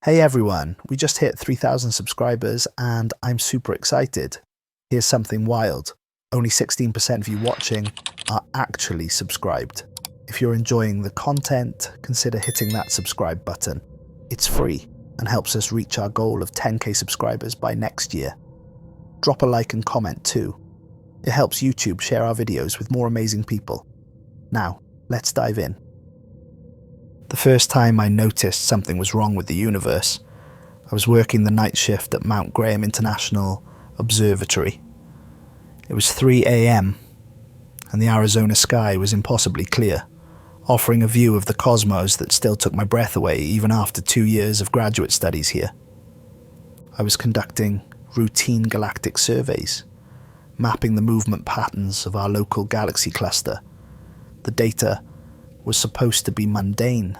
Hey everyone, we just hit 3,000 subscribers and I'm super excited. Here's something wild. Only 16% of you watching are actually subscribed. If you're enjoying the content, consider hitting that subscribe button. It's free and helps us reach our goal of 10k subscribers by next year. Drop a like and comment too. It helps YouTube share our videos with more amazing people. Now, let's dive in. The first time I noticed something was wrong with the universe, I was working the night shift at Mount Graham International Observatory. It was 3 a.m. and the Arizona sky was impossibly clear, offering a view of the cosmos that still took my breath away even after 2 years of graduate studies here. I was conducting routine galactic surveys, mapping the movement patterns of our local galaxy cluster. The data was supposed to be mundane,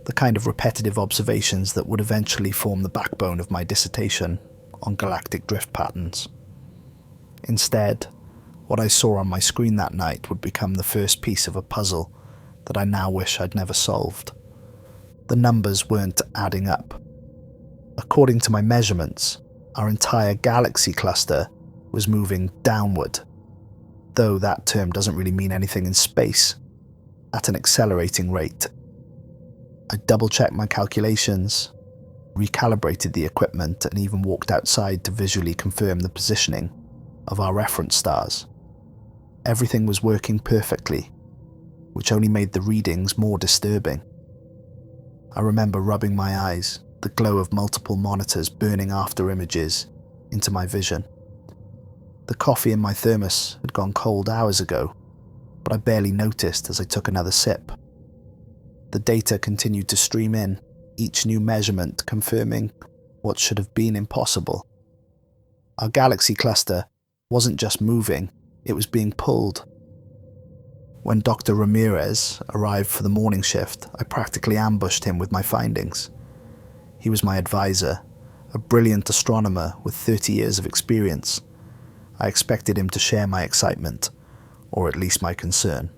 the kind of repetitive observations that would eventually form the backbone of my dissertation on galactic drift patterns. Instead, what I saw on my screen that night would become the first piece of a puzzle that I now wish I'd never solved. The numbers weren't adding up. According to my measurements, our entire galaxy cluster was moving downward, though that term doesn't really mean anything in space, at an accelerating rate. I double-checked my calculations, recalibrated the equipment, and even walked outside to visually confirm the positioning of our reference stars. Everything was working perfectly, which only made the readings more disturbing. I remember rubbing my eyes, the glow of multiple monitors burning after images into my vision. The coffee in my thermos had gone cold hours ago, but I barely noticed as I took another sip. The data continued to stream in, each new measurement confirming what should have been impossible. Our galaxy cluster wasn't just moving, it was being pulled. When Dr. Ramirez arrived for the morning shift, I practically ambushed him with my findings. He was my advisor, a brilliant astronomer with 30 years of experience. I expected him to share my excitement, or at least my concern.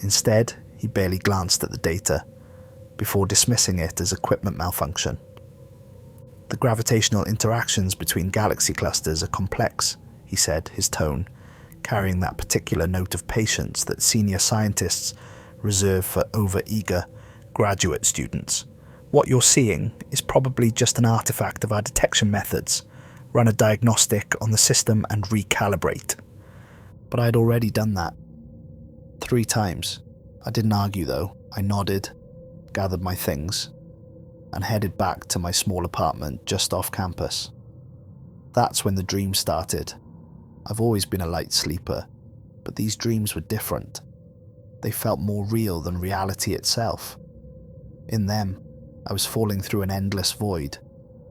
Instead, he barely glanced at the data, before dismissing it as equipment malfunction. The gravitational interactions between galaxy clusters are complex, he said, his tone carrying that particular note of patience that senior scientists reserve for over-eager graduate students. What you're seeing is probably just an artifact of our detection methods. Run a diagnostic on the system and recalibrate. But I had already done that 3 times. I didn't argue though. I nodded, gathered my things, and headed back to my small apartment just off campus. That's when the dream started. I've always been a light sleeper, but these dreams were different. They felt more real than reality itself. In them, I was falling through an endless void,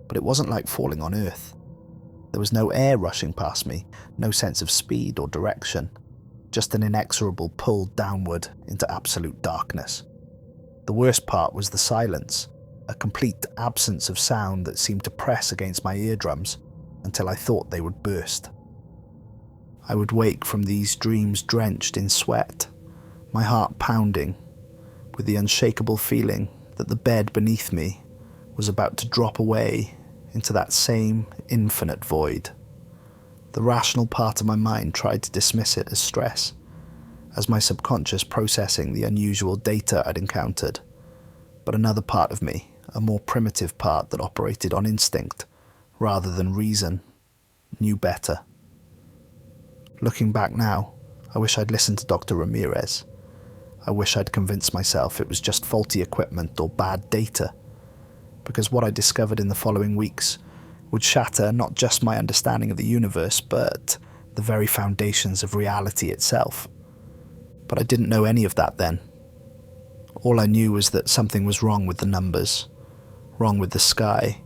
but it wasn't like falling on Earth. There was no air rushing past me, no sense of speed or direction, just an inexorable pull downward into absolute darkness. The worst part was the silence, a complete absence of sound that seemed to press against my eardrums until I thought they would burst. I would wake from these dreams drenched in sweat, my heart pounding, with the unshakable feeling that the bed beneath me was about to drop away into that same infinite void. The rational part of my mind tried to dismiss it as stress, as my subconscious processing the unusual data I'd encountered. But another part of me, a more primitive part that operated on instinct rather than reason, knew better. Looking back now, I wish I'd listened to Dr. Ramirez. I wish I'd convinced myself it was just faulty equipment or bad data, because what I discovered in the following weeks would shatter not just my understanding of the universe, but the very foundations of reality itself. But I didn't know any of that then. All I knew was that something was wrong with the numbers, wrong with the sky,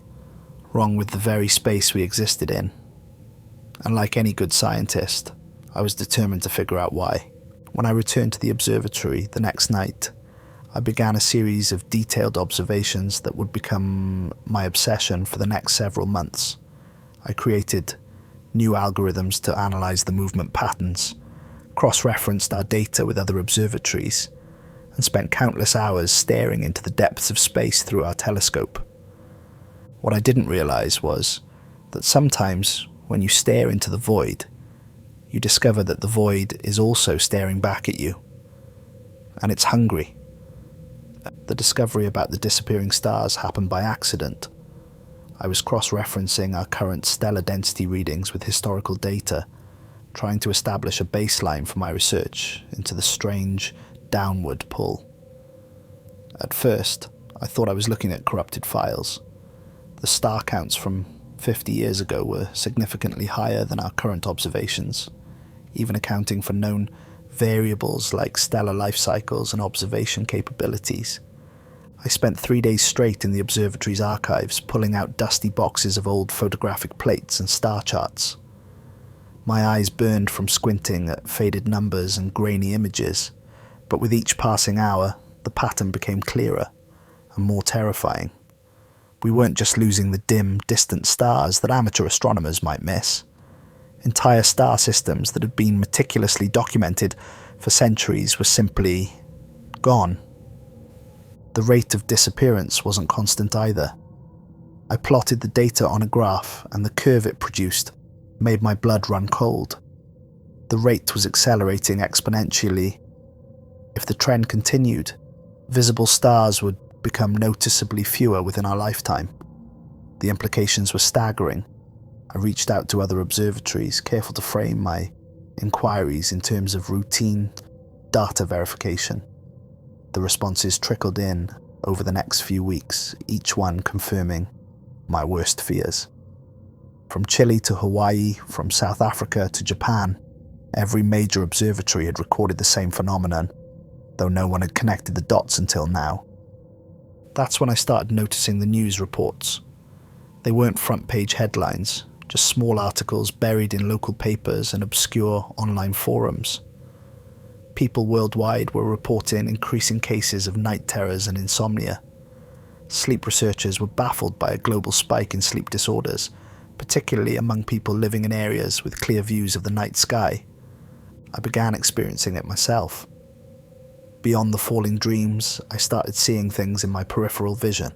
wrong with the very space we existed in. And like any good scientist, I was determined to figure out why. When I returned to the observatory the next night, I began a series of detailed observations that would become my obsession for the next several months. I created new algorithms to analyze the movement patterns, cross-referenced our data with other observatories, and spent countless hours staring into the depths of space through our telescope. What I didn't realize was that sometimes when you stare into the void, you discover that the void is also staring back at you. And it's hungry. The discovery about the disappearing stars happened by accident. I was cross-referencing our current stellar density readings with historical data, trying to establish a baseline for my research into the strange downward pull. At first, I thought I was looking at corrupted files. The star counts from 50 years ago were significantly higher than our current observations, even accounting for known variables like stellar life cycles and observation capabilities. I spent 3 days straight in the observatory's archives, pulling out dusty boxes of old photographic plates and star charts. My eyes burned from squinting at faded numbers and grainy images, but with each passing hour, the pattern became clearer and more terrifying. We weren't just losing the dim, distant stars that amateur astronomers might miss. Entire star systems that had been meticulously documented for centuries were simply gone. The rate of disappearance wasn't constant either. I plotted the data on a graph, and the curve it produced made my blood run cold. The rate was accelerating exponentially. If the trend continued, visible stars would become noticeably fewer within our lifetime. The implications were staggering. I reached out to other observatories, careful to frame my inquiries in terms of routine data verification. The responses trickled in over the next few weeks, each one confirming my worst fears. From Chile to Hawaii, from South Africa to Japan, every major observatory had recorded the same phenomenon, though no one had connected the dots until now. That's when I started noticing the news reports. They weren't front-page headlines, just small articles buried in local papers and obscure online forums. People worldwide were reporting increasing cases of night terrors and insomnia. Sleep researchers were baffled by a global spike in sleep disorders, particularly among people living in areas with clear views of the night sky. I began experiencing it myself. Beyond the falling dreams, I started seeing things in my peripheral vision.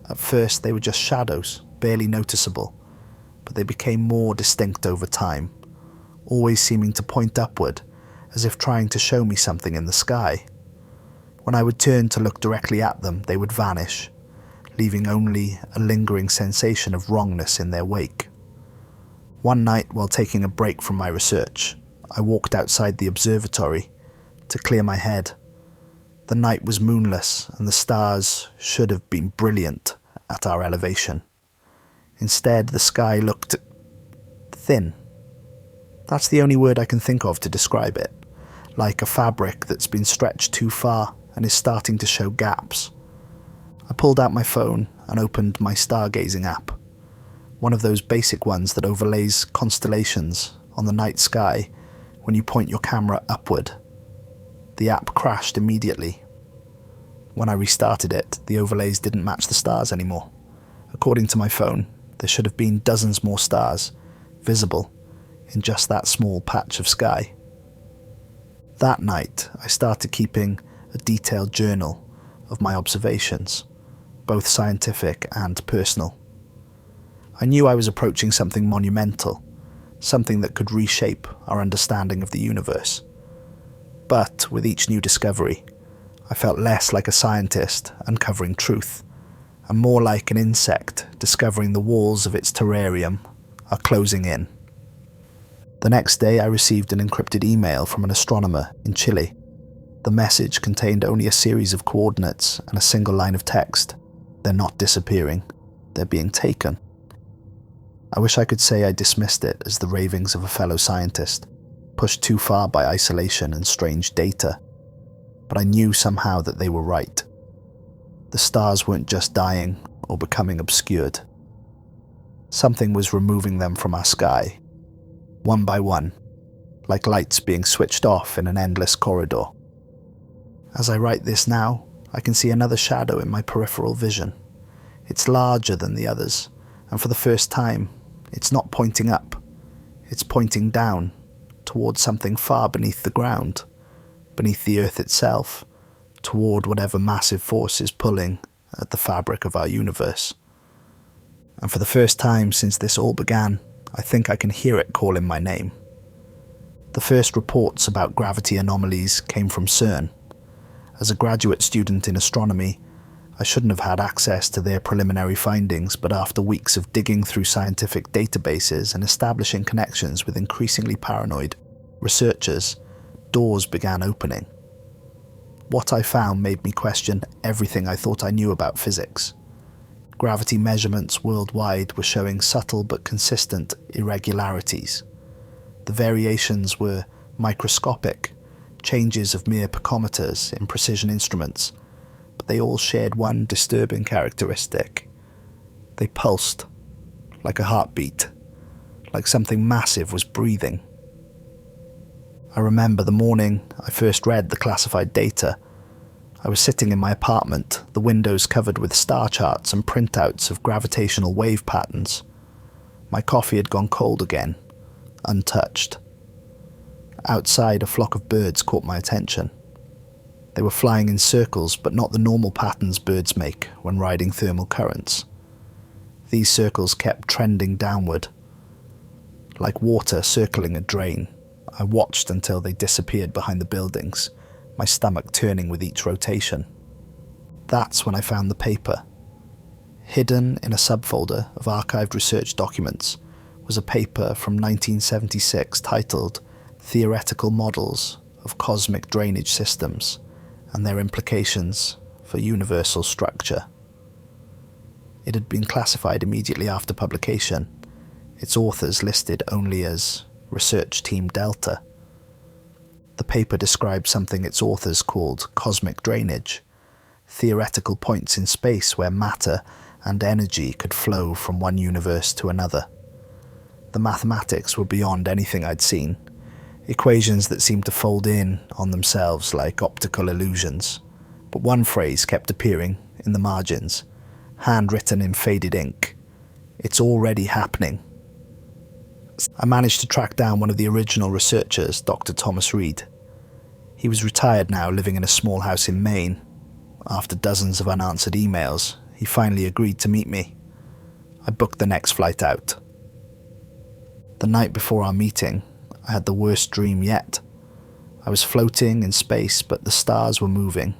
At first, they were just shadows, barely noticeable, but they became more distinct over time, always seeming to point upward, as if trying to show me something in the sky. When I would turn to look directly at them, they would vanish, leaving only a lingering sensation of wrongness in their wake. One night, while taking a break from my research, I walked outside the observatory to clear my head. The night was moonless, and the stars should have been brilliant at our elevation. Instead, the sky looked thin. That's the only word I can think of to describe it, like a fabric that's been stretched too far and is starting to show gaps. I pulled out my phone and opened my stargazing app, one of those basic ones that overlays constellations on the night sky when you point your camera upward. The app crashed immediately. When I restarted it, the overlays didn't match the stars anymore. According to my phone, there should have been dozens more stars visible in just that small patch of sky. That night, I started keeping a detailed journal of my observations, both scientific and personal. I knew I was approaching something monumental, something that could reshape our understanding of the universe. But with each new discovery, I felt less like a scientist uncovering truth, and more like an insect discovering the walls of its terrarium are closing in. The next day, I received an encrypted email from an astronomer in Chile. The message contained only a series of coordinates and a single line of text. They're not disappearing, they're being taken. I wish I could say I dismissed it as the ravings of a fellow scientist, pushed too far by isolation and strange data, but I knew somehow that they were right. The stars weren't just dying or becoming obscured. Something was removing them from our sky, one by one, like lights being switched off in an endless corridor. As I write this now, I can see another shadow in my peripheral vision. It's larger than the others, and for the first time, it's not pointing up. It's pointing down, towards something far beneath the ground, beneath the earth itself, toward whatever massive force is pulling at the fabric of our universe. And for the first time since this all began, I think I can hear it calling my name. The first reports about gravity anomalies came from CERN. As a graduate student in astronomy, I shouldn't have had access to their preliminary findings, but after weeks of digging through scientific databases and establishing connections with increasingly paranoid researchers, doors began opening. What I found made me question everything I thought I knew about physics. Gravity measurements worldwide were showing subtle but consistent irregularities. The variations were microscopic, changes of mere picometers in precision instruments, but they all shared one disturbing characteristic. They pulsed, like a heartbeat, like something massive was breathing. I remember the morning I first read the classified data. I was sitting in my apartment, the windows covered with star charts and printouts of gravitational wave patterns. My coffee had gone cold again, untouched. Outside, a flock of birds caught my attention. They were flying in circles, but not the normal patterns birds make when riding thermal currents. These circles kept trending downward, like water circling a drain. I watched until they disappeared behind the buildings, my stomach turning with each rotation. That's when I found the paper. Hidden in a subfolder of archived research documents was a paper from 1976 titled Theoretical Models of Cosmic Drainage Systems and Their Implications for Universal Structure. It had been classified immediately after publication, its authors listed only as Research Team Delta. The paper described something its authors called cosmic drainage, theoretical points in space where matter and energy could flow from one universe to another. The mathematics were beyond anything I'd seen, equations that seemed to fold in on themselves like optical illusions. But one phrase kept appearing in the margins, handwritten in faded ink. It's already happening. I managed to track down one of the original researchers, Dr. Thomas Reed. He was retired now, living in a small house in Maine. After dozens of unanswered emails, he finally agreed to meet me. I booked the next flight out. The night before our meeting, I had the worst dream yet. I was floating in space, but the stars were moving,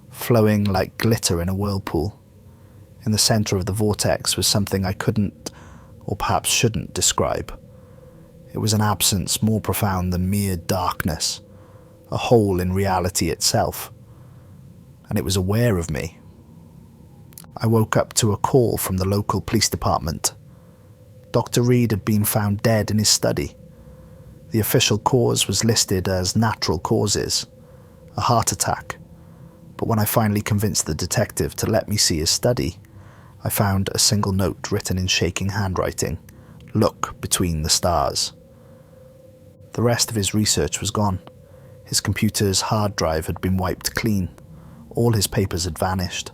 flowing like glitter in a whirlpool. In the center of the vortex was something I couldn't, or perhaps shouldn't, describe. It was an absence more profound than mere darkness, a hole in reality itself. And it was aware of me. I woke up to a call from the local police department. Dr. Reed had been found dead in his study. The official cause was listed as natural causes, a heart attack. But when I finally convinced the detective to let me see his study, I found a single note written in shaking handwriting: "Look between the stars." The rest of his research was gone. His computer's hard drive had been wiped clean. All his papers had vanished.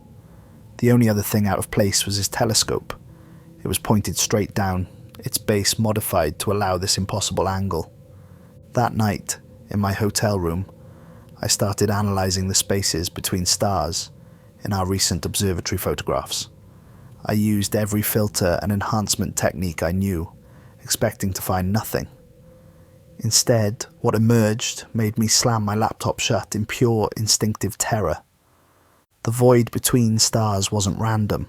The only other thing out of place was his telescope. It was pointed straight down, its base modified to allow this impossible angle. That night, in my hotel room, I started analysing the spaces between stars in our recent observatory photographs. I used every filter and enhancement technique I knew, expecting to find nothing. Instead, what emerged made me slam my laptop shut in pure instinctive terror. The void between stars wasn't random.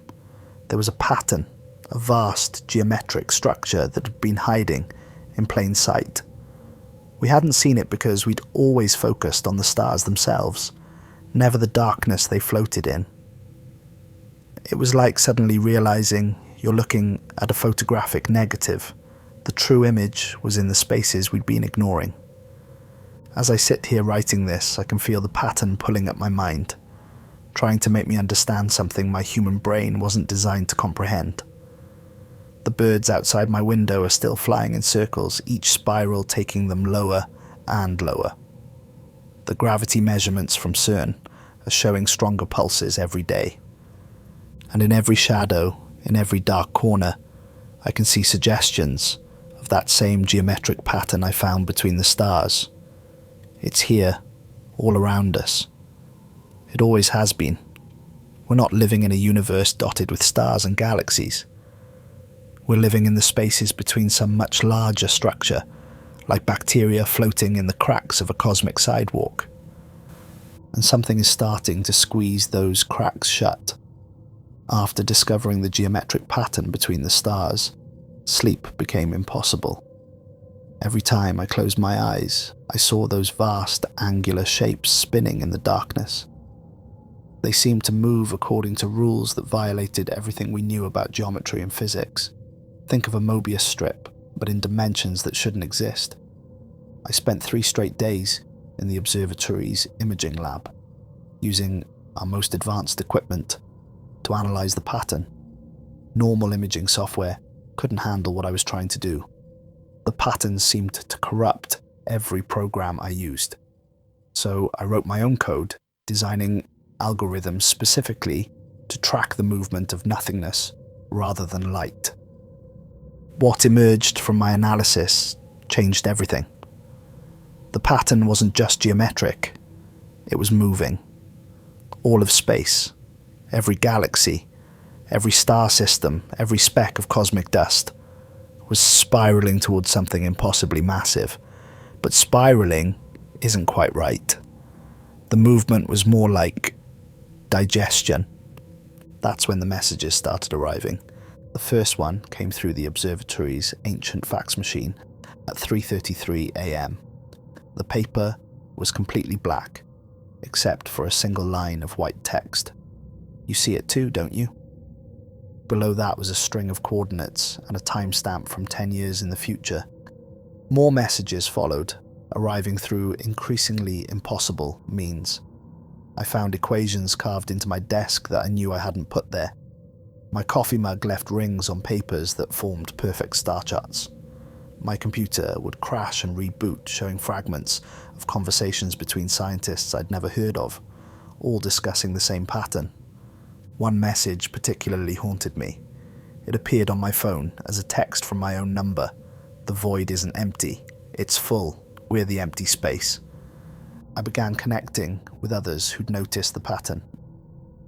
There was a pattern, a vast geometric structure that had been hiding in plain sight. We hadn't seen it because we'd always focused on the stars themselves, never the darkness they floated in. It was like suddenly realizing you're looking at a photographic negative. The true image was in the spaces we'd been ignoring. As I sit here writing this, I can feel the pattern pulling at my mind, trying to make me understand something my human brain wasn't designed to comprehend. The birds outside my window are still flying in circles, each spiral taking them lower and lower. The gravity measurements from CERN are showing stronger pulses every day. And in every shadow, in every dark corner, I can see suggestions of that same geometric pattern I found between the stars. It's here, all around us. It always has been. We're not living in a universe dotted with stars and galaxies. We're living in the spaces between some much larger structure, like bacteria floating in the cracks of a cosmic sidewalk. And something is starting to squeeze those cracks shut. After discovering the geometric pattern between the stars, sleep became impossible. Every time I closed my eyes, I saw those vast angular shapes spinning in the darkness. They seemed to move according to rules that violated everything we knew about geometry and physics. Think of a Mobius strip, but in dimensions that shouldn't exist. I spent 3 straight days in the observatory's imaging lab, using our most advanced equipment to analyze the pattern. Normal imaging software couldn't handle what I was trying to do. The patterns seemed to corrupt every program I used. So I wrote my own code, designing algorithms specifically to track the movement of nothingness rather than light. What emerged from my analysis changed everything. The pattern wasn't just geometric, it was moving. All of space, every galaxy, every star system, every speck of cosmic dust was spiraling towards something impossibly massive. But spiraling isn't quite right. The movement was more like digestion. That's when the messages started arriving. The first one came through the observatory's ancient fax machine at 3:33 a.m. The paper was completely black, except for a single line of white text. You see it too, don't you? Below that was a string of coordinates and a timestamp from 10 years in the future. More messages followed, arriving through increasingly impossible means. I found equations carved into my desk that I knew I hadn't put there. My coffee mug left rings on papers that formed perfect star charts. My computer would crash and reboot, showing fragments of conversations between scientists I'd never heard of, all discussing the same pattern. One message particularly haunted me. It appeared on my phone as a text from my own number. The void isn't empty, it's full. We're the empty space. I began connecting with others who'd noticed the pattern.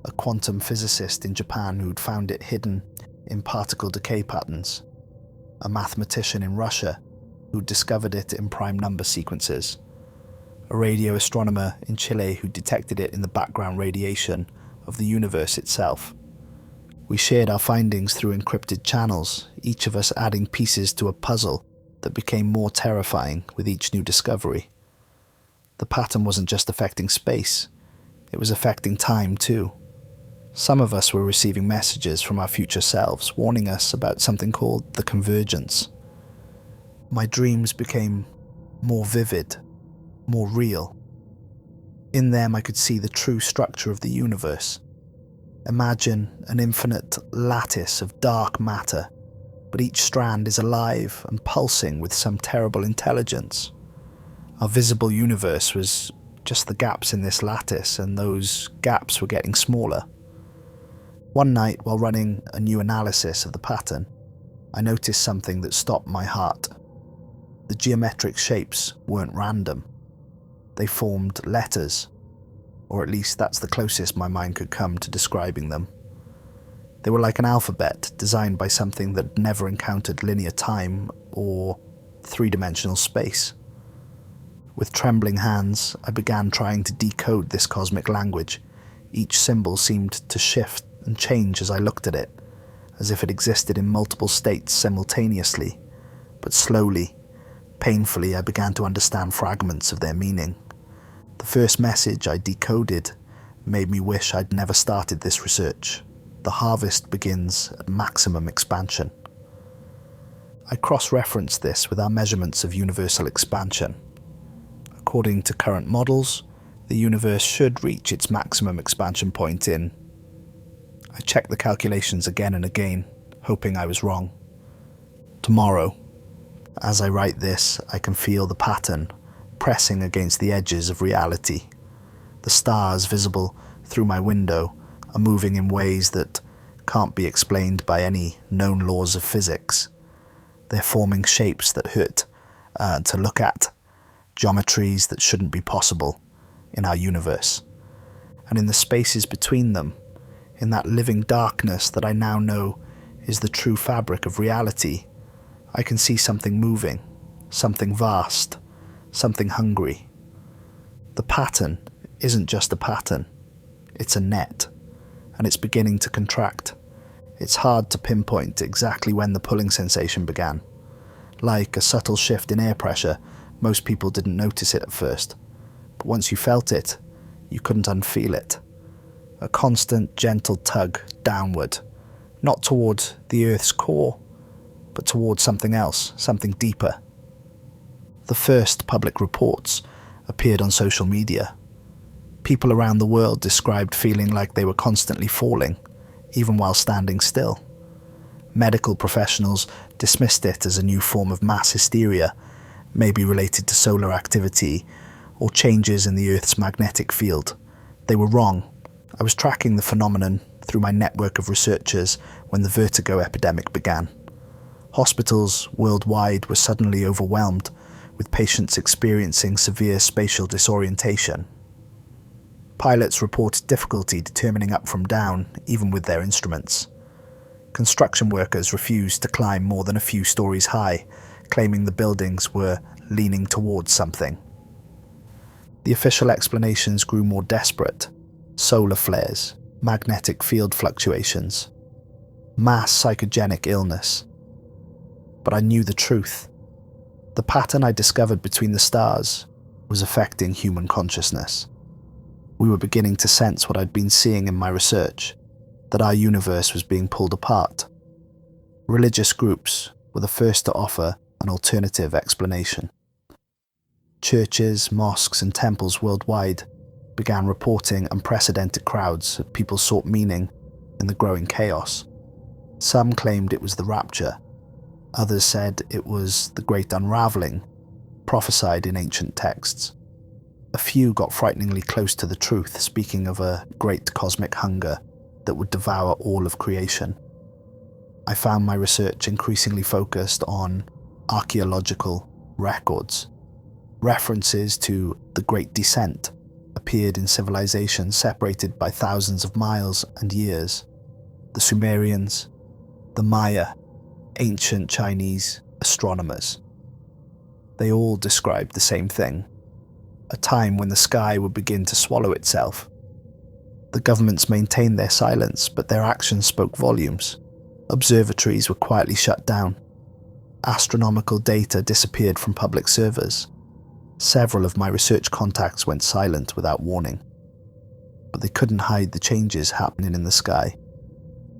A quantum physicist in Japan who'd found it hidden in particle decay patterns. A mathematician in Russia who'd discovered it in prime number sequences. A radio astronomer in Chile who detected it in the background radiation of the universe itself. We shared our findings through encrypted channels, each of us adding pieces to a puzzle that became more terrifying with each new discovery. The pattern wasn't just affecting space, it was affecting time too. Some of us were receiving messages from our future selves warning us about something called the convergence. My dreams became more vivid, more real. In them I could see the true structure of the universe. Imagine an infinite lattice of dark matter, but each strand is alive and pulsing with some terrible intelligence. Our visible universe was just the gaps in this lattice, and those gaps were getting smaller. One night, while running a new analysis of the pattern, I noticed something that stopped my heart. The geometric shapes weren't random. They formed letters, or at least that's the closest my mind could come to describing them. They were like an alphabet designed by something that never encountered linear time or three-dimensional space. With trembling hands, I began trying to decode this cosmic language. Each symbol seemed to shift and change as I looked at it, as if it existed in multiple states simultaneously. But slowly, painfully, I began to understand fragments of their meaning. The first message I decoded made me wish I'd never started this research. The harvest begins at maximum expansion. I cross-referenced this with our measurements of universal expansion. According to current models, the universe should reach its maximum expansion point in... I checked the calculations again and again, hoping I was wrong. Tomorrow. As I write this, I can feel the pattern pressing against the edges of reality. The stars visible through my window are moving in ways that can't be explained by any known laws of physics. They're forming shapes that hurt to look at, geometries that shouldn't be possible in our universe. And in the spaces between them, in that living darkness that I now know is the true fabric of reality. I can see something moving, something vast, something hungry. The pattern isn't just a pattern, it's a net, and it's beginning to contract. It's hard to pinpoint exactly when the pulling sensation began. Like a subtle shift in air pressure, most people didn't notice it at first. But once you felt it, you couldn't unfeel it. A constant, gentle tug downward, not toward the Earth's core, but toward something else, something deeper. The first public reports appeared on social media. People around the world described feeling like they were constantly falling, even while standing still. Medical professionals dismissed it as a new form of mass hysteria, maybe related to solar activity or changes in the Earth's magnetic field. They were wrong. I was tracking the phenomenon through my network of researchers when the vertigo epidemic began. Hospitals worldwide were suddenly overwhelmed, with patients experiencing severe spatial disorientation. Pilots reported difficulty determining up from down, even with their instruments. Construction workers refused to climb more than a few stories high, claiming the buildings were leaning towards something. The official explanations grew more desperate. Solar flares, magnetic field fluctuations, mass psychogenic illness. But I knew the truth. The pattern I discovered between the stars was affecting human consciousness. We were beginning to sense what I'd been seeing in my research, that our universe was being pulled apart. Religious groups were the first to offer an alternative explanation. Churches, mosques, and temples worldwide began reporting unprecedented crowds as people sought meaning in the growing chaos. Some claimed it was the rapture. Others said it was the Great Unraveling, prophesied in ancient texts. A few got frighteningly close to the truth, speaking of a great cosmic hunger that would devour all of creation. I found my research increasingly focused on archaeological records. References to the Great Descent appeared in civilizations separated by thousands of miles and years. The Sumerians, the Maya, ancient Chinese astronomers. They all described the same thing, a time when the sky would begin to swallow itself. The governments maintained their silence, but their actions spoke volumes. Observatories were quietly shut down. Astronomical data disappeared from public servers. Several of my research contacts went silent without warning. But they couldn't hide the changes happening in the sky.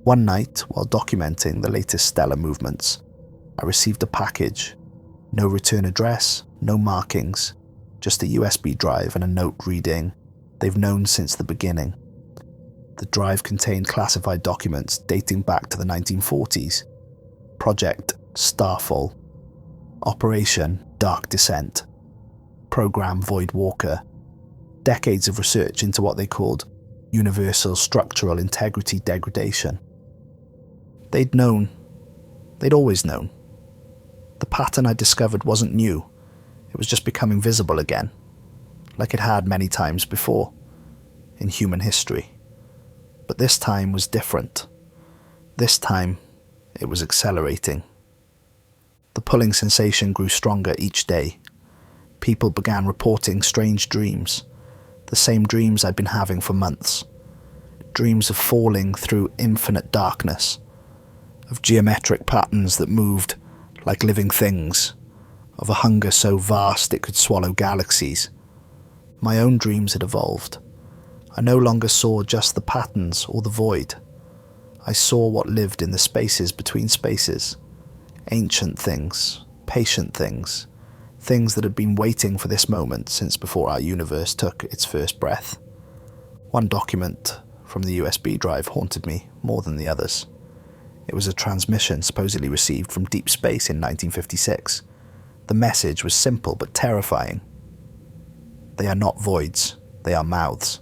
One night, while documenting the latest stellar movements, I received a package. No return address, no markings, just a USB drive and a note reading, "They've known since the beginning." The drive contained classified documents dating back to the 1940s. Project Starfall, Operation Dark Descent, Program Void Walker, decades of research into what they called universal structural integrity degradation. They'd known. They'd always known. The pattern I discovered wasn't new. It was just becoming visible again, like it had many times before in human history. But this time was different. This time, it was accelerating. The pulling sensation grew stronger each day. People began reporting strange dreams, the same dreams I'd been having for months. Dreams of falling through infinite darkness, of geometric patterns that moved like living things, of a hunger so vast it could swallow galaxies. My own dreams had evolved. I no longer saw just the patterns or the void. I saw what lived in the spaces between spaces. Ancient things, patient things, things that had been waiting for this moment since before our universe took its first breath. One document from the USB drive haunted me more than the others. It was a transmission supposedly received from deep space in 1956. The message was simple but terrifying. They are not voids, they are mouths.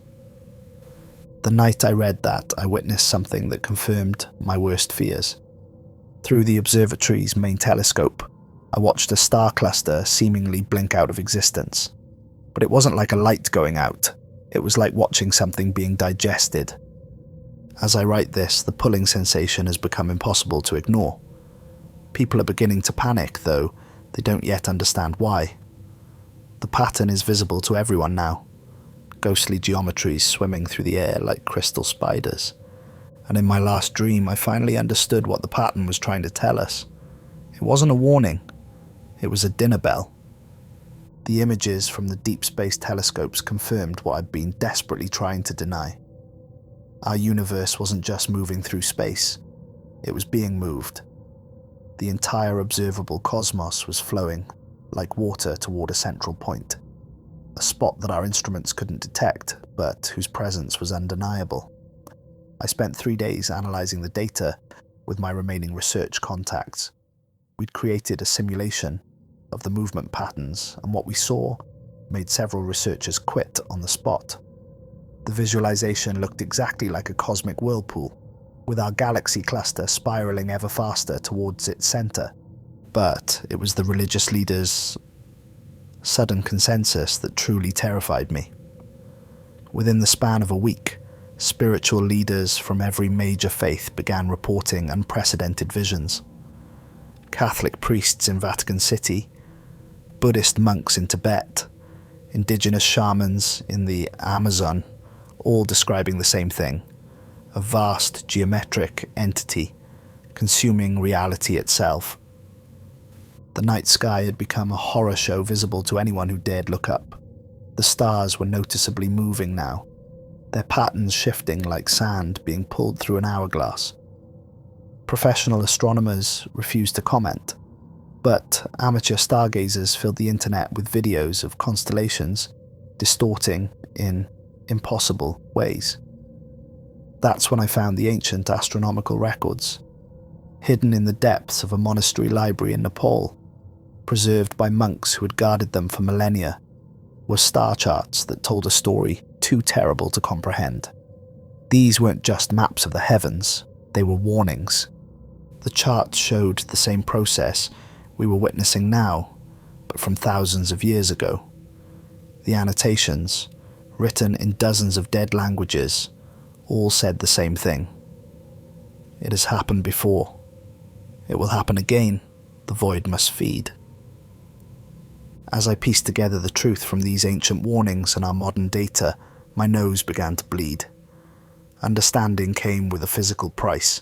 The night I read that, I witnessed something that confirmed my worst fears. Through the observatory's main telescope, I watched a star cluster seemingly blink out of existence. But it wasn't like a light going out. It was like watching something being digested. As I write this, the pulling sensation has become impossible to ignore. People are beginning to panic, though they don't yet understand why. The pattern is visible to everyone now, ghostly geometries swimming through the air like crystal spiders. And in my last dream, I finally understood what the pattern was trying to tell us. It wasn't a warning, it was a dinner bell. The images from the deep space telescopes confirmed what I'd been desperately trying to deny. Our universe wasn't just moving through space, it was being moved. The entire observable cosmos was flowing like water toward a central point, a spot that our instruments couldn't detect, but whose presence was undeniable. I spent 3 days analysing the data with my remaining research contacts. We'd created a simulation of the movement patterns, and what we saw made several researchers quit on the spot. The visualization looked exactly like a cosmic whirlpool, with our galaxy cluster spiraling ever faster towards its center. But it was the religious leaders' sudden consensus that truly terrified me. Within the span of a week, spiritual leaders from every major faith began reporting unprecedented visions. Catholic priests in Vatican City, Buddhist monks in Tibet, indigenous shamans in the Amazon, all describing the same thing: a vast geometric entity consuming reality itself. The night sky had become a horror show visible to anyone who dared look up. The stars were noticeably moving now, their patterns shifting like sand being pulled through an hourglass. Professional astronomers refused to comment, but amateur stargazers filled the internet with videos of constellations distorting in impossible ways. That's when I found the ancient astronomical records, hidden in the depths of a monastery library in Nepal, preserved by monks who had guarded them for millennia, were star charts that told a story too terrible to comprehend. These weren't just maps of the heavens, they were warnings. The charts showed the same process we were witnessing now, but from thousands of years ago. The annotations, written in dozens of dead languages, all said the same thing. It has happened before. It will happen again. The void must feed. As I pieced together the truth from these ancient warnings and our modern data, my nose began to bleed. Understanding came with a physical price,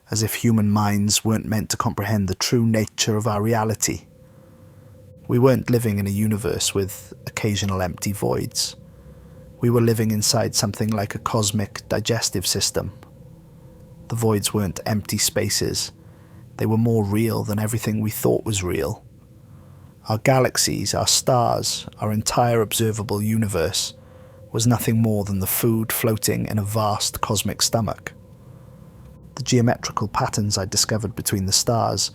as if human minds weren't meant to comprehend the true nature of our reality. We weren't living in a universe with occasional empty voids. We were living inside something like a cosmic digestive system. The voids weren't empty spaces. They were more real than everything we thought was real. Our galaxies, our stars, our entire observable universe was nothing more than the food floating in a vast cosmic stomach. The geometrical patterns I discovered between the stars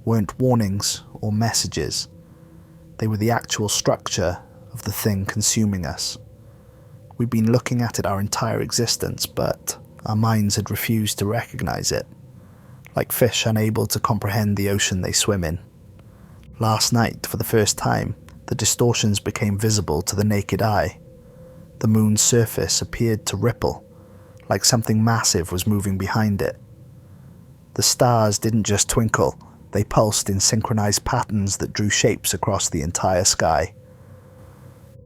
weren't warnings or messages. They were the actual structure of the thing consuming us. We'd been looking at it our entire existence, but our minds had refused to recognize it, like fish unable to comprehend the ocean they swim in. Last night, for the first time, the distortions became visible to the naked eye. The moon's surface appeared to ripple, like something massive was moving behind it. The stars didn't just twinkle, they pulsed in synchronized patterns that drew shapes across the entire sky.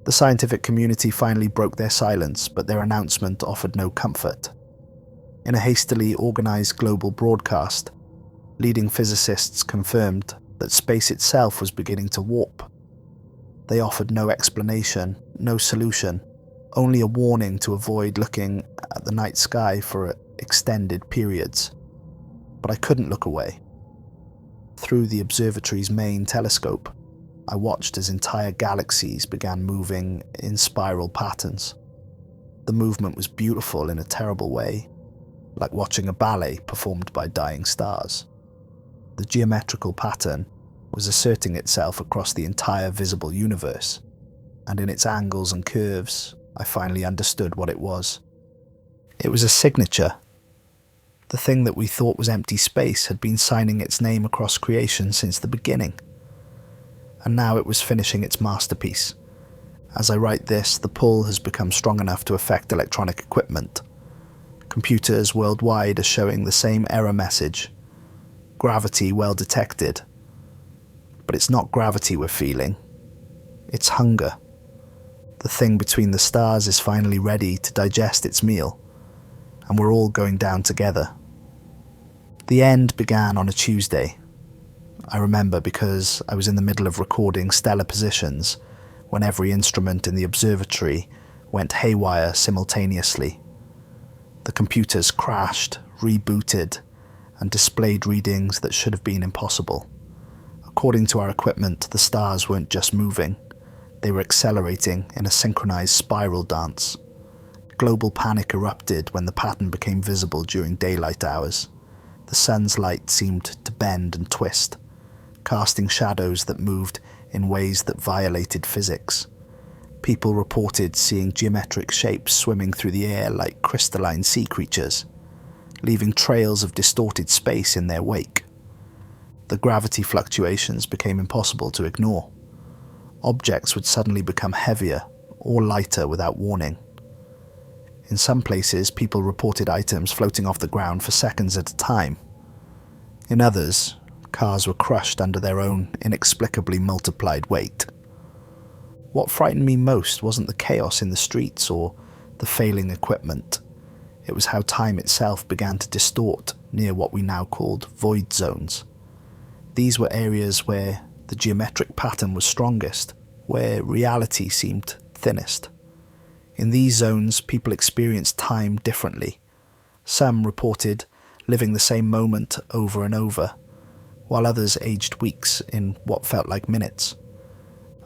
The scientific community finally broke their silence, but their announcement offered no comfort. In a hastily organized global broadcast, leading physicists confirmed that space itself was beginning to warp. They offered no explanation, no solution, only a warning to avoid looking at the night sky for extended periods. But I couldn't look away. Through the observatory's main telescope, I watched as entire galaxies began moving in spiral patterns. The movement was beautiful in a terrible way, like watching a ballet performed by dying stars. The geometrical pattern was asserting itself across the entire visible universe, and in its angles and curves, I finally understood what it was. It was a signature. The thing that we thought was empty space had been signing its name across creation since the beginning. And now it was finishing its masterpiece. As I write this, the pull has become strong enough to affect electronic equipment. Computers worldwide are showing the same error message. Gravity well detected. But it's not gravity we're feeling. It's hunger. The thing between the stars is finally ready to digest its meal, and we're all going down together. The end began on a Tuesday. I remember because I was in the middle of recording stellar positions when every instrument in the observatory went haywire simultaneously. The computers crashed, rebooted, and displayed readings that should have been impossible. According to our equipment, the stars weren't just moving. They were accelerating in a synchronized spiral dance. Global panic erupted when the pattern became visible during daylight hours. The sun's light seemed to bend and twist, casting shadows that moved in ways that violated physics. People reported seeing geometric shapes swimming through the air like crystalline sea creatures, leaving trails of distorted space in their wake. The gravity fluctuations became impossible to ignore. Objects would suddenly become heavier or lighter without warning. In some places, people reported items floating off the ground for seconds at a time. In others, cars were crushed under their own inexplicably multiplied weight. What frightened me most wasn't the chaos in the streets or the failing equipment. It was how time itself began to distort near what we now called void zones. These were areas where the geometric pattern was strongest, where reality seemed thinnest. In these zones, people experienced time differently. Some reported living the same moment over and over, while others aged weeks in what felt like minutes.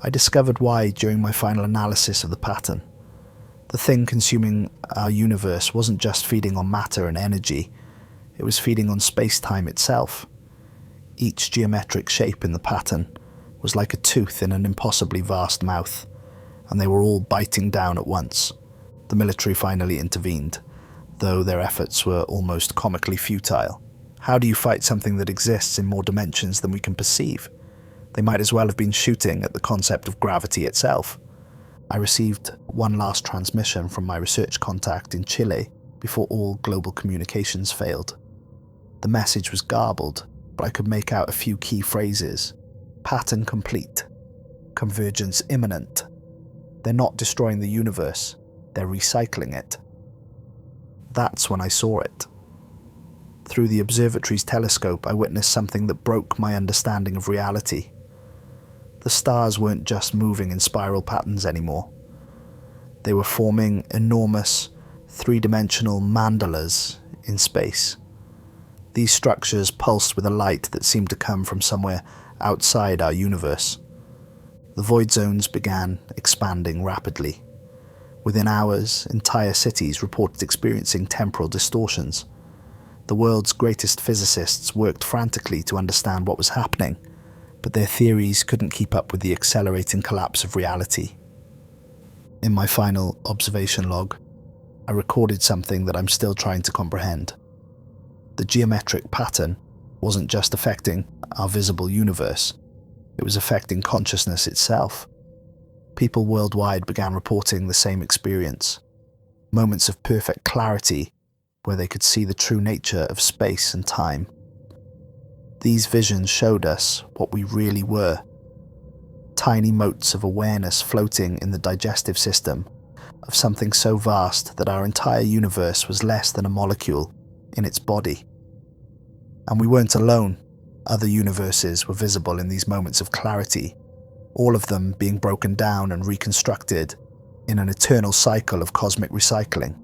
I discovered why during my final analysis of the pattern. The thing consuming our universe wasn't just feeding on matter and energy, it was feeding on space-time itself. Each geometric shape in the pattern was like a tooth in an impossibly vast mouth, and they were all biting down at once. The military finally intervened, though their efforts were almost comically futile. How do you fight something that exists in more dimensions than we can perceive? They might as well have been shooting at the concept of gravity itself. I received one last transmission from my research contact in Chile before all global communications failed. The message was garbled, but I could make out a few key phrases. Pattern complete. Convergence imminent. They're not destroying the universe, they're recycling it. That's when I saw it. Through the observatory's telescope, I witnessed something that broke my understanding of reality. The stars weren't just moving in spiral patterns anymore. They were forming enormous, three-dimensional mandalas in space. These structures pulsed with a light that seemed to come from somewhere outside our universe. The void zones began expanding rapidly. Within hours, entire cities reported experiencing temporal distortions. The world's greatest physicists worked frantically to understand what was happening, but their theories couldn't keep up with the accelerating collapse of reality. In my final observation log, I recorded something that I'm still trying to comprehend. The geometric pattern wasn't just affecting our visible universe, it was affecting consciousness itself. People worldwide began reporting the same experience. Moments of perfect clarity where they could see the true nature of space and time. These visions showed us what we really were. Tiny motes of awareness floating in the digestive system of something so vast that our entire universe was less than a molecule in its body. And we weren't alone. Other universes were visible in these moments of clarity, all of them being broken down and reconstructed in an eternal cycle of cosmic recycling.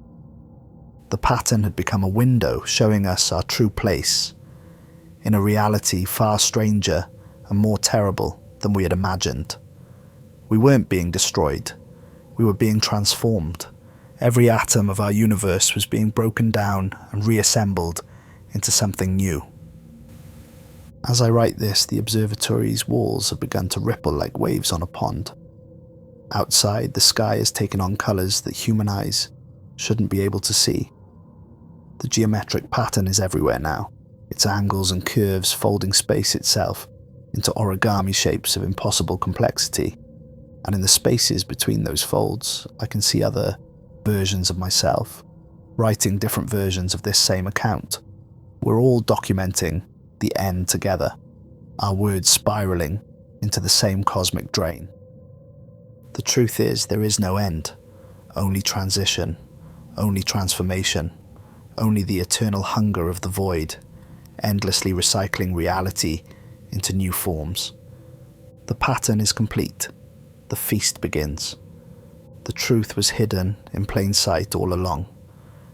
The pattern had become a window showing us our true place, in a reality far stranger and more terrible than we had imagined. We weren't being destroyed, we were being transformed. Every atom of our universe was being broken down and reassembled into something new. As I write this, the observatory's walls have begun to ripple like waves on a pond. Outside, the sky has taken on colours that human eyes shouldn't be able to see. The geometric pattern is everywhere now, its angles and curves folding space itself into origami shapes of impossible complexity, and in the spaces between those folds, I can see other versions of myself, writing different versions of this same account. We're all documenting the end together, our words spiraling into the same cosmic drain. The truth is, there is no end, only transition, only transformation, only the eternal hunger of the void, endlessly recycling reality into new forms. The pattern is complete. The feast begins. The truth was hidden in plain sight all along,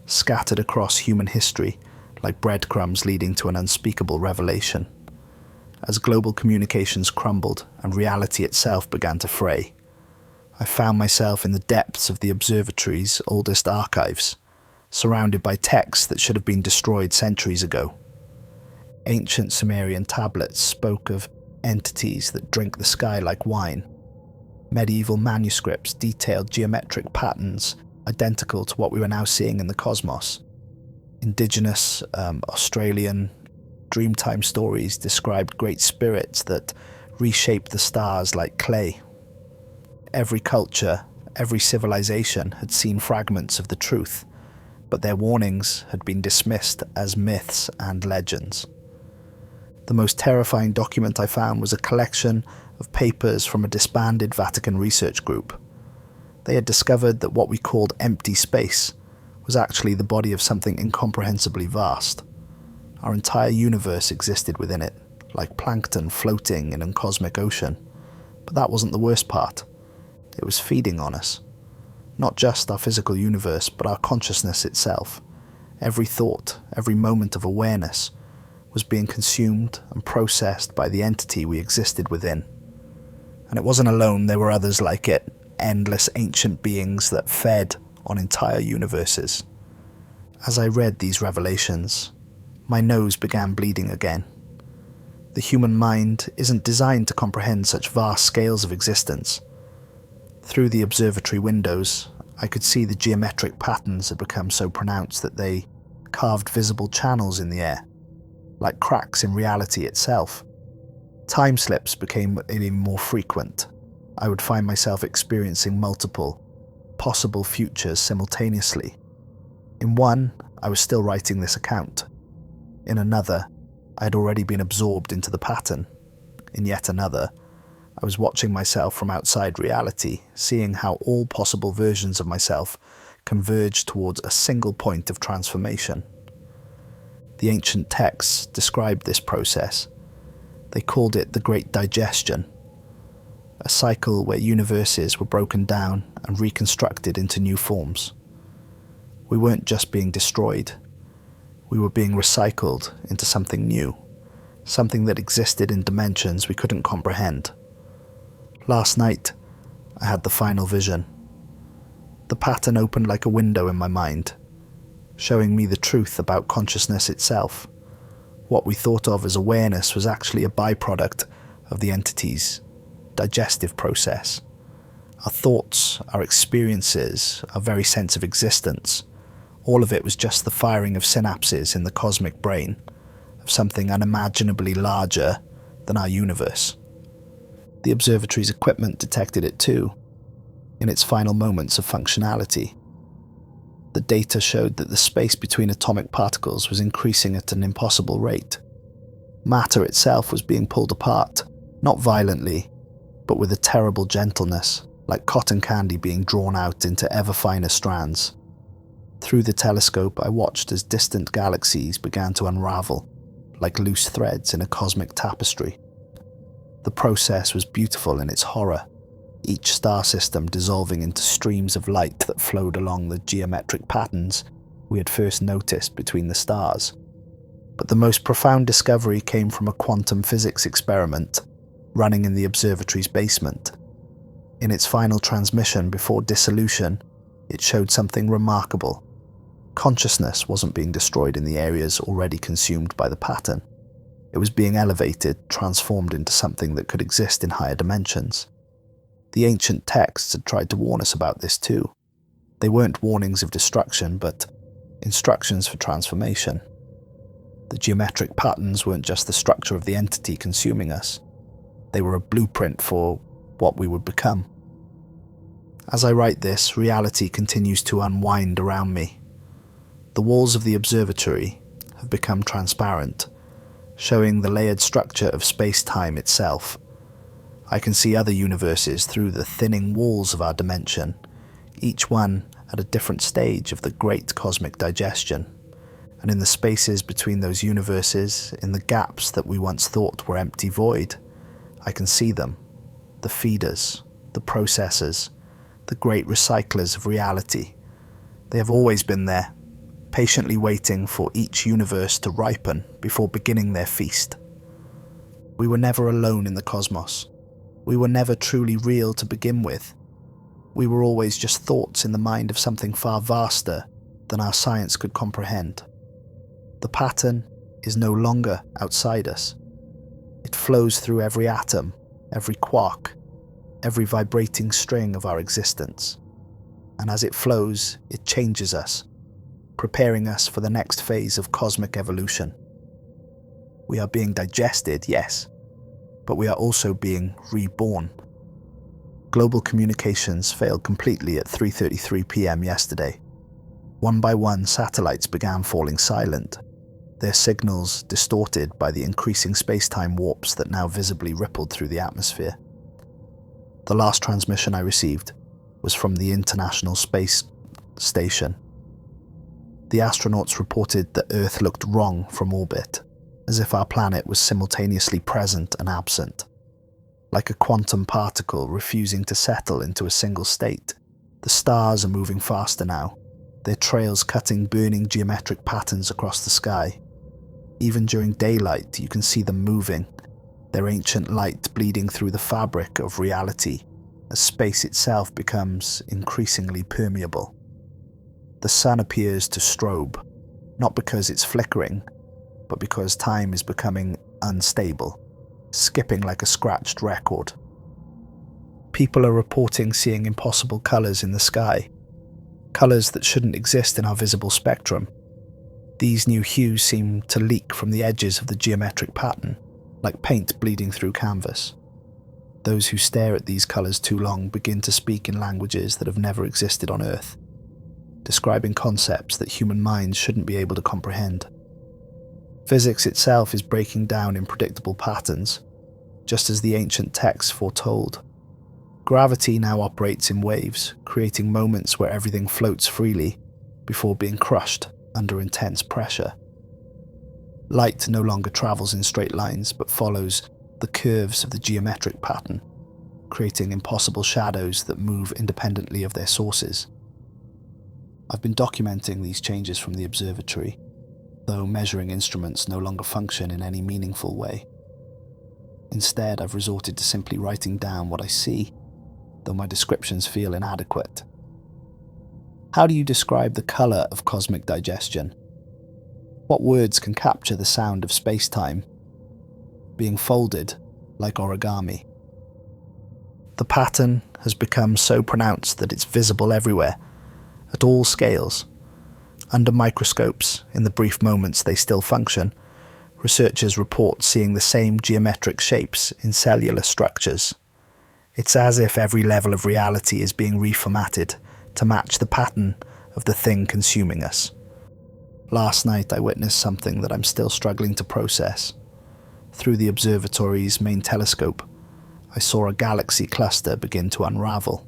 scattered across human history like breadcrumbs leading to an unspeakable revelation. As global communications crumbled and reality itself began to fray, I found myself in the depths of the observatory's oldest archives, surrounded by texts that should have been destroyed centuries ago. Ancient Sumerian tablets spoke of entities that drink the sky like wine. Medieval manuscripts detailed geometric patterns identical to what we were now seeing in the cosmos. Indigenous Australian Dreamtime stories described great spirits that reshaped the stars like clay. Every culture, every civilization had seen fragments of the truth, but their warnings had been dismissed as myths and legends. The most terrifying document I found was a collection of papers from a disbanded Vatican research group. They had discovered that what we called empty space was actually the body of something incomprehensibly vast. Our entire universe existed within it, like plankton floating in a cosmic ocean. But that wasn't the worst part. It was feeding on us. Not just our physical universe, but our consciousness itself. Every thought, every moment of awareness was being consumed and processed by the entity we existed within. And it wasn't alone, there were others like it, endless ancient beings that fed on entire universes. As I read these revelations, my nose began bleeding again. The human mind isn't designed to comprehend such vast scales of existence. Through the observatory windows, I could see the geometric patterns had become so pronounced that they carved visible channels in the air, like cracks in reality itself. Time slips became even more frequent. I would find myself experiencing multiple, possible futures simultaneously. In one, I was still writing this account. In another, I had already been absorbed into the pattern. In yet another, I was watching myself from outside reality, seeing how all possible versions of myself converged towards a single point of transformation. The ancient texts described this process. They called it the Great Digestion, a cycle where universes were broken down and reconstructed into new forms. We weren't just being destroyed. We were being recycled into something new, something that existed in dimensions we couldn't comprehend. Last night, I had the final vision. The pattern opened like a window in my mind, showing me the truth about consciousness itself. What we thought of as awareness was actually a byproduct of the entity's digestive process. Our thoughts, our experiences, our very sense of existence, all of it was just the firing of synapses in the cosmic brain of something unimaginably larger than our universe. The observatory's equipment detected it too, in its final moments of functionality. The data showed that the space between atomic particles was increasing at an impossible rate. Matter itself was being pulled apart, not violently, but with a terrible gentleness, like cotton candy being drawn out into ever finer strands. Through the telescope, I watched as distant galaxies began to unravel, like loose threads in a cosmic tapestry. The process was beautiful in its horror, each star system dissolving into streams of light that flowed along the geometric patterns we had first noticed between the stars. But the most profound discovery came from a quantum physics experiment running in the observatory's basement. In its final transmission before dissolution, it showed something remarkable. Consciousness wasn't being destroyed in the areas already consumed by the pattern. It was being elevated, transformed into something that could exist in higher dimensions. The ancient texts had tried to warn us about this too. They weren't warnings of destruction, but instructions for transformation. The geometric patterns weren't just the structure of the entity consuming us. They were a blueprint for what we would become. As I write this, reality continues to unwind around me. The walls of the observatory have become transparent, showing the layered structure of space-time itself. I can see other universes through the thinning walls of our dimension, each one at a different stage of the Great Cosmic Digestion. And in the spaces between those universes, in the gaps that we once thought were empty void, I can see them, the feeders, the processors, the great recyclers of reality. They have always been there, patiently waiting for each universe to ripen before beginning their feast. We were never alone in the cosmos. We were never truly real to begin with. We were always just thoughts in the mind of something far vaster than our science could comprehend. The pattern is no longer outside us. It flows through every atom, every quark, every vibrating string of our existence. And as it flows, it changes us, preparing us for the next phase of cosmic evolution. We are being digested, yes, but we are also being reborn. Global communications failed completely at 3:33 p.m. yesterday. One by one, satellites began falling silent, their signals distorted by the increasing space-time warps that now visibly rippled through the atmosphere. The last transmission I received was from the International Space Station. The astronauts reported that Earth looked wrong from orbit, as if our planet was simultaneously present and absent. Like a quantum particle refusing to settle into a single state. The stars are moving faster now, their trails cutting burning geometric patterns across the sky. Even during daylight, you can see them moving, their ancient light bleeding through the fabric of reality as space itself becomes increasingly permeable. The sun appears to strobe, not because it's flickering, but because time is becoming unstable, skipping like a scratched record. People are reporting seeing impossible colours in the sky, colours that shouldn't exist in our visible spectrum. These new hues seem to leak from the edges of the geometric pattern, like paint bleeding through canvas. Those who stare at these colours too long begin to speak in languages that have never existed on Earth, describing concepts that human minds shouldn't be able to comprehend. Physics itself is breaking down in predictable patterns, just as the ancient texts foretold. Gravity now operates in waves, creating moments where everything floats freely before being crushed under intense pressure. Light no longer travels in straight lines, but follows the curves of the geometric pattern, creating impossible shadows that move independently of their sources. I've been documenting these changes from the observatory, though measuring instruments no longer function in any meaningful way. Instead, I've resorted to simply writing down what I see, though my descriptions feel inadequate. How do you describe the colour of cosmic digestion? What words can capture the sound of space-time being folded like origami? The pattern has become so pronounced that it's visible everywhere, at all scales. Under microscopes, in the brief moments they still function, researchers report seeing the same geometric shapes in cellular structures. It's as if every level of reality is being reformatted to match the pattern of the thing consuming us. Last night I witnessed something that I'm still struggling to process. Through the observatory's main telescope, I saw a galaxy cluster begin to unravel,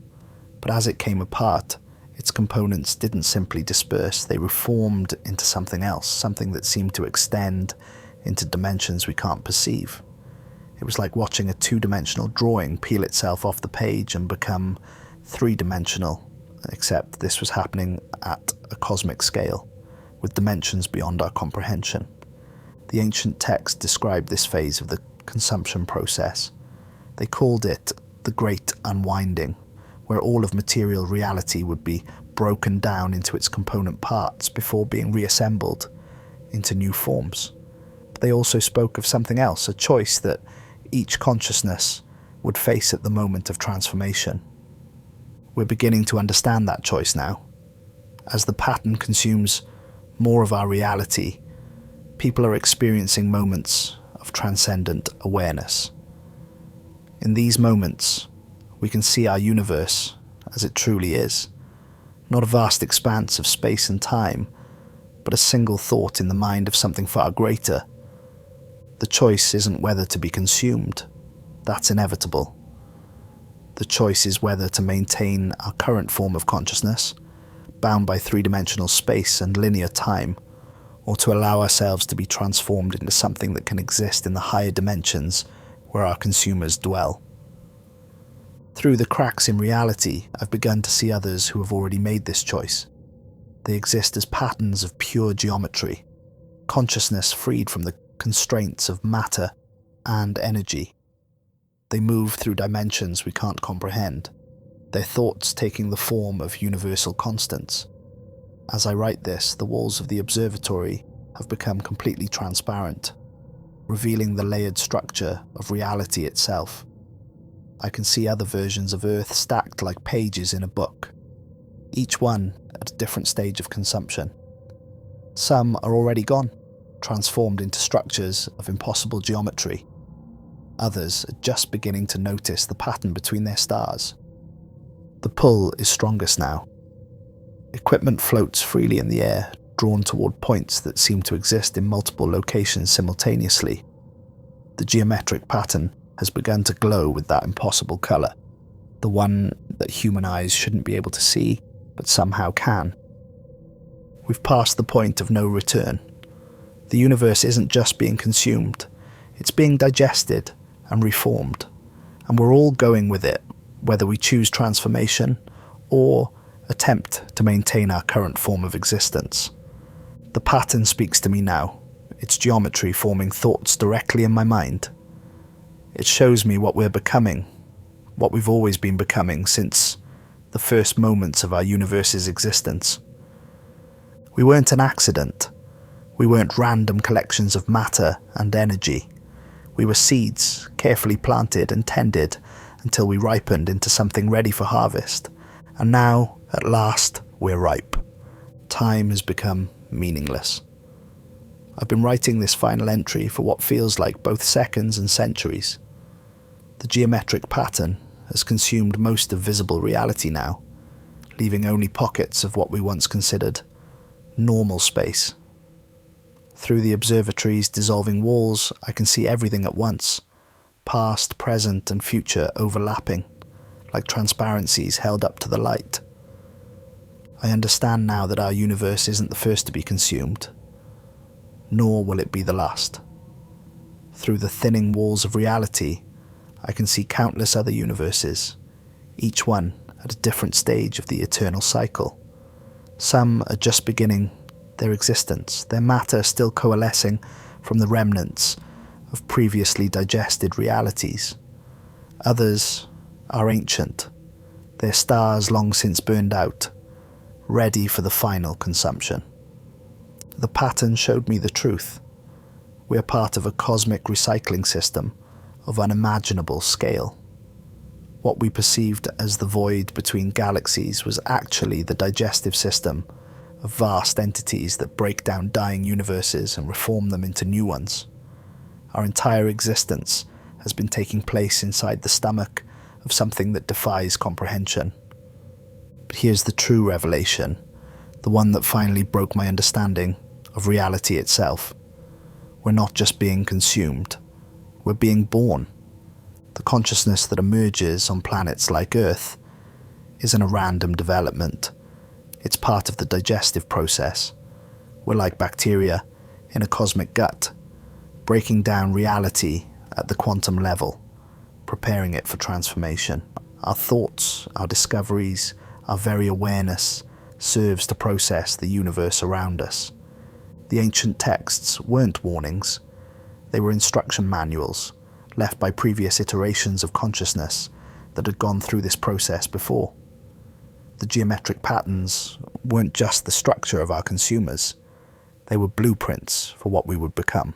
but as it came apart, its components didn't simply disperse, they reformed into something else, something that seemed to extend into dimensions we can't perceive. It was like watching a two-dimensional drawing peel itself off the page and become three-dimensional, except this was happening at a cosmic scale, with dimensions beyond our comprehension. The ancient text described this phase of the consumption process. They called it the Great Unwinding, where all of material reality would be broken down into its component parts before being reassembled into new forms. But they also spoke of something else, a choice that each consciousness would face at the moment of transformation. We're beginning to understand that choice now. As the pattern consumes more of our reality, people are experiencing moments of transcendent awareness. In these moments, we can see our universe as it truly is, not a vast expanse of space and time, but a single thought in the mind of something far greater. The choice isn't whether to be consumed. That's inevitable. The choice is whether to maintain our current form of consciousness, bound by three-dimensional space and linear time, or to allow ourselves to be transformed into something that can exist in the higher dimensions where our consumers dwell. Through the cracks in reality, I've begun to see others who have already made this choice. They exist as patterns of pure geometry, consciousness freed from the constraints of matter and energy. They move through dimensions we can't comprehend, their thoughts taking the form of universal constants. As I write this, the walls of the observatory have become completely transparent, revealing the layered structure of reality itself. I can see other versions of Earth stacked like pages in a book, each one at a different stage of consumption. Some are already gone, transformed into structures of impossible geometry. Others are just beginning to notice the pattern between their stars. The pull is strongest now. Equipment floats freely in the air, drawn toward points that seem to exist in multiple locations simultaneously. The geometric pattern has begun to glow with that impossible colour, the one that human eyes shouldn't be able to see, but somehow can. We've passed the point of no return. The universe isn't just being consumed, it's being digested and reformed, and we're all going with it, whether we choose transformation or attempt to maintain our current form of existence. The pattern speaks to me now, its geometry forming thoughts directly in my mind. It shows me what we're becoming, what we've always been becoming since the first moments of our universe's existence. We weren't an accident. We weren't random collections of matter and energy. We were seeds, carefully planted and tended until we ripened into something ready for harvest. And now, at last, we're ripe. Time has become meaningless. I've been writing this final entry for what feels like both seconds and centuries. The geometric pattern has consumed most of visible reality now, leaving only pockets of what we once considered normal space. Through the observatory's dissolving walls, I can see everything at once, past, present, and future overlapping, like transparencies held up to the light. I understand now that our universe isn't the first to be consumed, nor will it be the last. Through the thinning walls of reality, I can see countless other universes, each one at a different stage of the eternal cycle. Some are just beginning their existence, their matter still coalescing from the remnants of previously digested realities. Others are ancient, their stars long since burned out, ready for the final consumption. The pattern showed me the truth. We are part of a cosmic recycling system of unimaginable scale. What we perceived as the void between galaxies was actually the digestive system of vast entities that break down dying universes and reform them into new ones. Our entire existence has been taking place inside the stomach of something that defies comprehension. But here's the true revelation, the one that finally broke my understanding of reality itself. We're not just being consumed, we're being born. The consciousness that emerges on planets like Earth isn't a random development. It's part of the digestive process. We're like bacteria in a cosmic gut, breaking down reality at the quantum level, preparing it for transformation. Our thoughts, our discoveries, our very awareness serves to process the universe around us. The ancient texts weren't warnings. They were instruction manuals, left by previous iterations of consciousness that had gone through this process before. The geometric patterns weren't just the structure of our consumers, they were blueprints for what we would become.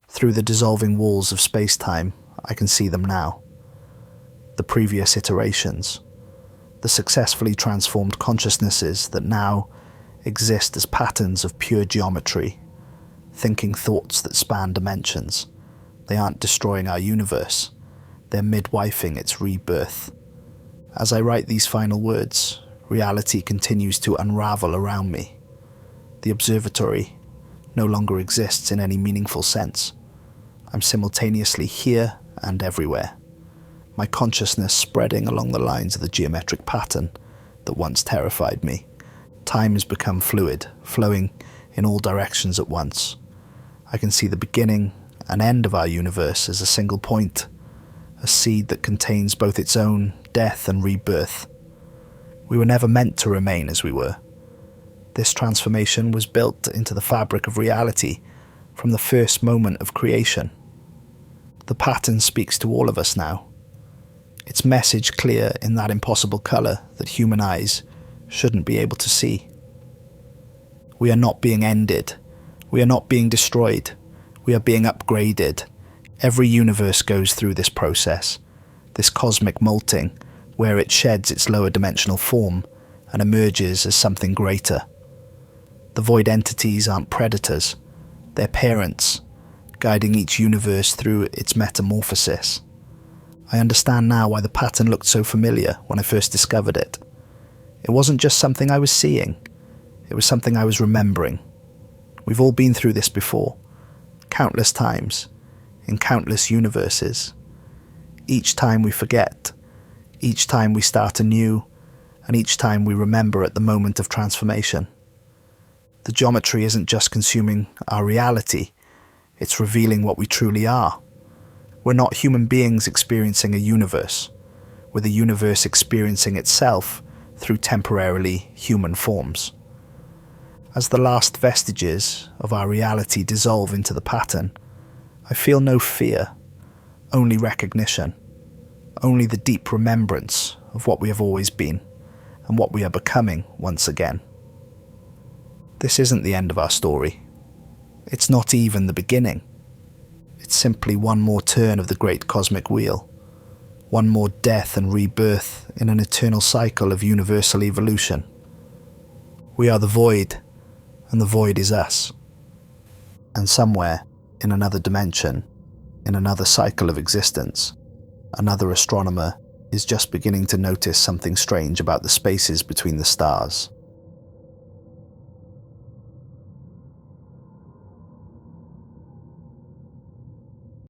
Through the dissolving walls of space-time, I can see them now. The previous iterations, the successfully transformed consciousnesses that now exist as patterns of pure geometry, thinking thoughts that span dimensions. They aren't destroying our universe, they're midwifing its rebirth. As I write these final words, reality continues to unravel around me. The observatory no longer exists in any meaningful sense. I'm simultaneously here and everywhere, my consciousness spreading along the lines of the geometric pattern that once terrified me. Time has become fluid, flowing in all directions at once. I can see the beginning and end of our universe as a single point, a seed that contains both its own death and rebirth. We were never meant to remain as we were. This transformation was built into the fabric of reality from the first moment of creation. The pattern speaks to all of us now, its message clear in that impossible colour that human eyes shouldn't be able to see. We are not being ended. We are not being destroyed. We are being upgraded. Every universe goes through this process, this cosmic molting, where it sheds its lower dimensional form and emerges as something greater. The void entities aren't predators, they're parents, guiding each universe through its metamorphosis. I understand now why the pattern looked so familiar when I first discovered it. It wasn't just something I was seeing, it was something I was remembering. We've all been through this before, countless times, in countless universes. Each time we forget, each time we start anew, and each time we remember at the moment of transformation. The geometry isn't just consuming our reality, it's revealing what we truly are. We're not human beings experiencing a universe, we're the universe experiencing itself through temporarily human forms. As the last vestiges of our reality dissolve into the pattern, I feel no fear, only recognition, only the deep remembrance of what we have always been and what we are becoming once again. This isn't the end of our story. It's not even the beginning. It's simply one more turn of the great cosmic wheel, one more death and rebirth in an eternal cycle of universal evolution. We are the void, and the void is us. And somewhere, in another dimension, in another cycle of existence, another astronomer is just beginning to notice something strange about the spaces between the stars.